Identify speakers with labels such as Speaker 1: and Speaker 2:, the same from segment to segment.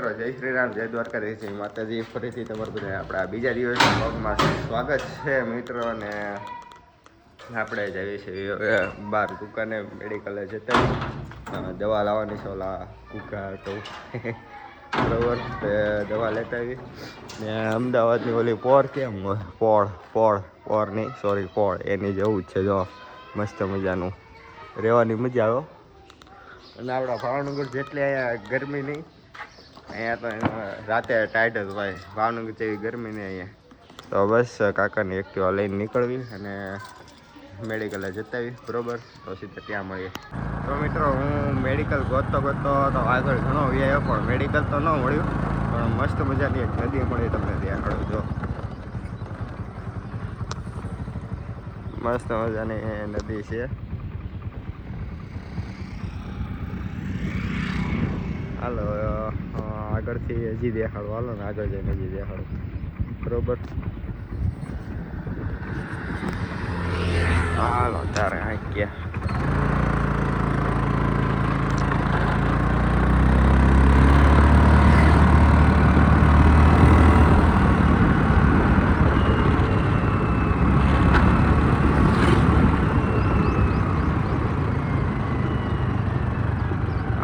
Speaker 1: મિત્રો જય શ્રી રામ, જય દ્વારકાધીશ, જય માતાજી. ફરીથી તમારું બધા આપણા બીજા દિવસના બ્લોગમાં સ્વાગત છે મિત્રો. અને આપણે જઈએ છીએ બહાર દુકાને મેડિકલે જતા દવા લાવવાની છે. ઓલા કુકા તો બરાબર દવા લેતા આવી ને અમદાવાદની ઓલી પોળ કેમ પોળ નહીં સોરી પોળ એની જેવું જ છે. જો મસ્ત મજાનું રહેવાની મજા આવે. અને આપણા ભાવનગર જેટલી અહીંયા ગરમી નહીં, અહીંયા તો રાતે ટાઈટ જ ભાઈ. ભાવનગર જેવી ગરમી નહીં અહીંયા. તો બસ કાકાની એક્ટિવા લઈને નીકળવી અને મેડિકલે જતા આવી બરાબર. તો સીધા ત્યાં મળીએ. તો મિત્રો હું મેડિકલ ગોતતો તો આગળ ઘણો વ્યાયો પણ મેડિકલ તો ન મળ્યું, પણ મસ્ત મજાની એક નદી મળી તમને ત્યાં આગળ. જો મસ્ત મજાની નદી છે. હાલો આગળથી હજી દેખાડો, હાલો ને આગળ જઈને હજી દેખાડો બરોબર. હાલો તારે હાંક્યા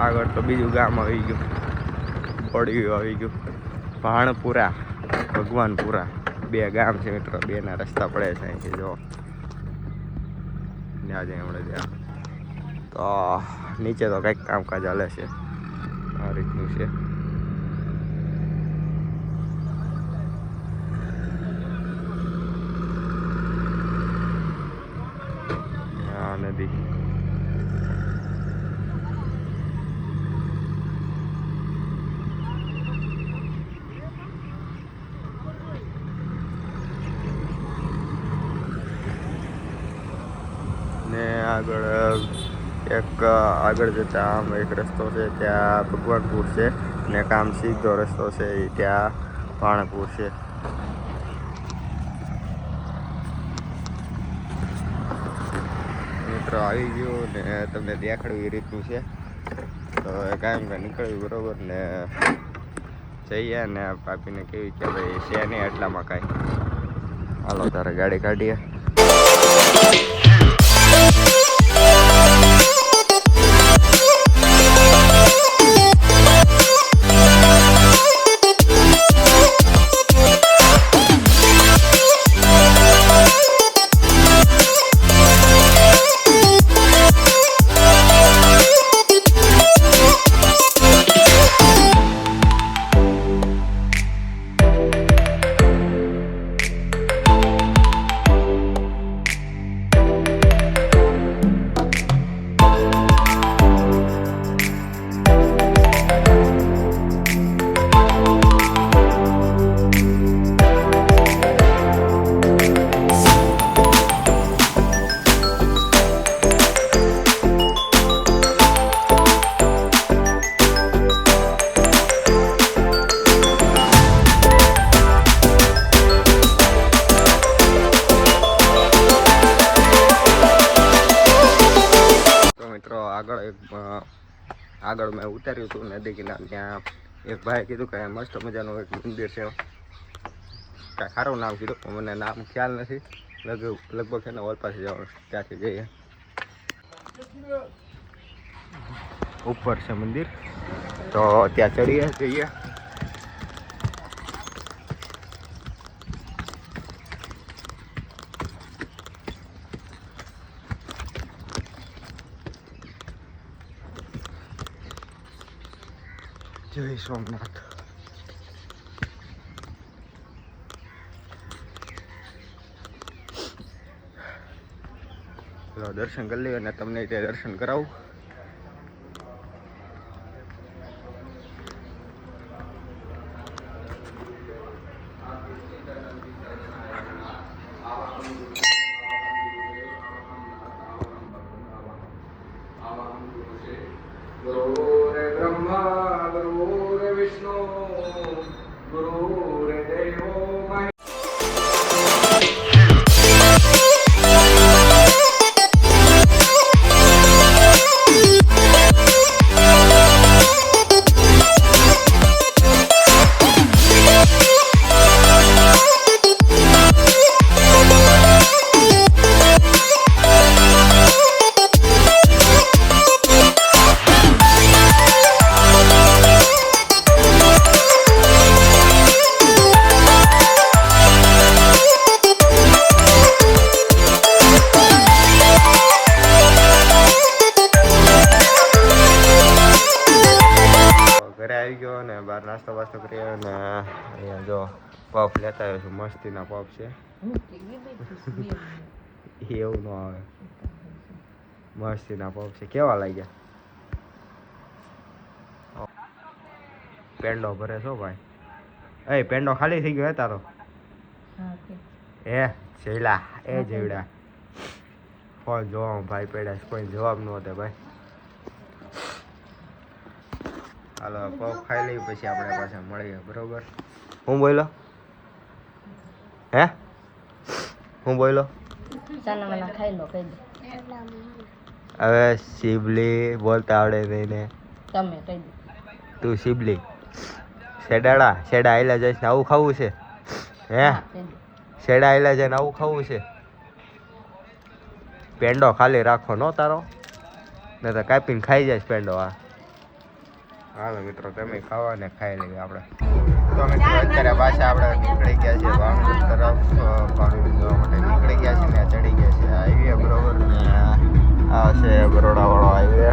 Speaker 1: આગળ તો બીજું ગામ આવી ગયું, પડ્યું આવી ગયું. ભાણપુરા ભગવાનપુરા બે ગામ છે મિત્રો. બેના રસ્તા પડે છે અહીંથી. જો ત્યાં જઈએ હમણાં ત્યાં. તો નીચે તો કંઈક કામકાજ ચાલે છે, આ રીતનું છે. આ નદી ને આગળ જતા આમ એક રસ્તો છે, ત્યાં ભગવાનપુર છે. ને કામ સીધો રસ્તો છે એ ત્યાં ભાણપુર છે. મિત્રો આવી ગયું ને તમને દેખાડ્યું એ રીતનું છે. તો કાંઈ નીકળ્યું બરોબર ને જઈએ ને પાપીને કેવી કે ભાઈ છે નહીં એટલામાં કાંઈ. હાલો તારે ગાડી કાઢીએ. આગળ મેં ઉતાર્યું હતું નદી કિનારે. ત્યાં એક ભાઈ કીધું કે મસ્ત મજાનું એક મંદિર છે. કાંઈ સારું નામ કીધું, મને નામ ખ્યાલ નથી. લગભગ છે ને ઓલ પાસે જવાનું, ત્યાંથી જઈએ. ઉપર છે મંદિર, તો ત્યાં ચડીએ જઈએ. જય સોમનાથ. દર્શન કરી લઈએ અને તમને ત્યાં દર્શન કરાવું. પાસ્તો કરીએ અને અહીંયા જો પફ લેતા આવ્યો છું. મસ્તીના પફ છે. એવું ન આવે. મસ્તીના પફ છે. કેવા લાગ્યા? પેંડો ભરે છો ભાઈ. એ પેંડો ખાલી થઈ ગયો હે તારો? એ શૈલા એ જેવડા ફોન જોવા ભાઈ પડ્યા છે. કોઈ જવાબ ન હતો ભાઈ. હાલો પફ ખાઈ લઈએ પછી આપણે પાછા મળીએ. બરોબર. હું બોલો? હે હું બોલો? હવે શિવલી બોલતા આવડે નહીં ને.
Speaker 2: તમે કહી દો.
Speaker 1: તું શિવલી શેડા આયલા જઈશ ને આવું ખાવું છે? હે શેડા આયલા જઈને આવું ખાવું છે? પેંડો ખાલી રાખો નો તારો, ને તો કાપીને ખાઈ જાય પેંડો. હાલો મિત્રો તમે ખાવા ને ખાઈ લઈએ આપણે. તો મિત્રો અત્યારે પાછા આપણે નીકળી ગયા છે ભાવનગર તરફ. ભાવનગર જવા માટે નીકળી ગયા છે ને ચડી ગયા છે હાઈવે. બરોબર ને આ છે બરોડા વાળો હાઈવે.